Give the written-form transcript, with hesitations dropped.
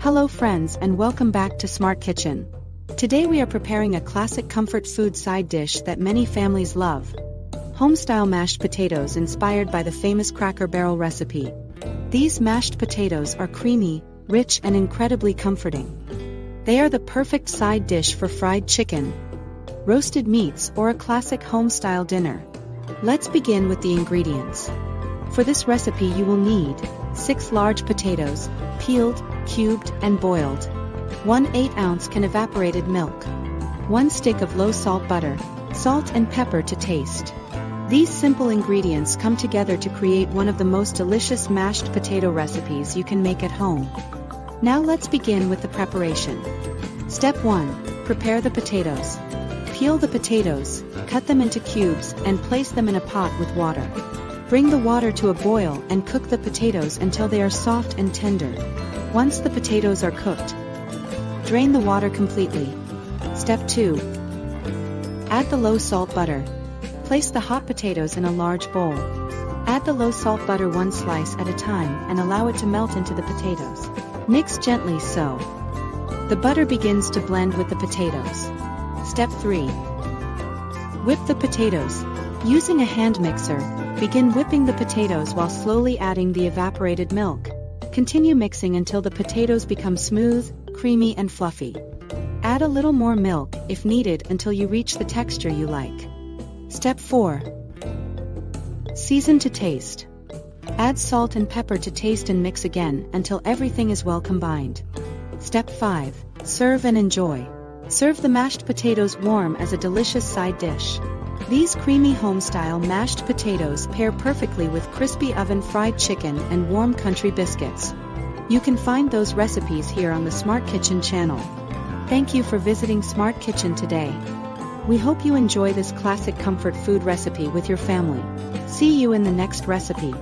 Hello friends and welcome back to Smart Kitchen. Today we are preparing a classic comfort food side dish that many families love. Homestyle mashed potatoes inspired by the famous Cracker Barrel recipe. These mashed potatoes are creamy, rich and incredibly comforting. They are the perfect side dish for fried chicken, roasted meats or a classic home-style dinner. Let's begin with the ingredients. For this recipe you will need 6 large potatoes, peeled, cubed, and boiled. 1 8-ounce can evaporated milk. 1 stick of low-salt butter, salt and pepper to taste. These simple ingredients come together to create one of the most delicious mashed potato recipes you can make at home. Now let's begin with the preparation. Step 1. Prepare the potatoes. Peel the potatoes, cut them into cubes, and place them in a pot with water. Bring the water to a boil and cook the potatoes until they are soft and tender. Once the potatoes are cooked, drain the water completely. Step 2. Add the low-salt butter. Place the hot potatoes in a large bowl. Add the low-salt butter 1 slice at a time and allow it to melt into the potatoes. Mix gently so the butter begins to blend with the potatoes. Step 3. Whip the potatoes. Using a hand mixer, begin whipping the potatoes while slowly adding the evaporated milk. Continue mixing until the potatoes become smooth, creamy and fluffy. Add a little more milk if needed until you reach the texture you like. Step 4. Season to taste. Add salt and pepper to taste and mix again until everything is well combined. Step 5. Serve and enjoy. Serve the mashed potatoes warm as a delicious side dish. These creamy home-style mashed potatoes pair perfectly with crispy oven-fried chicken and warm country biscuits. You can find those recipes here on the Smart Kitchen channel. Thank you for visiting Smart Kitchen today. We hope you enjoy this classic comfort food recipe with your family. See you in the next recipe.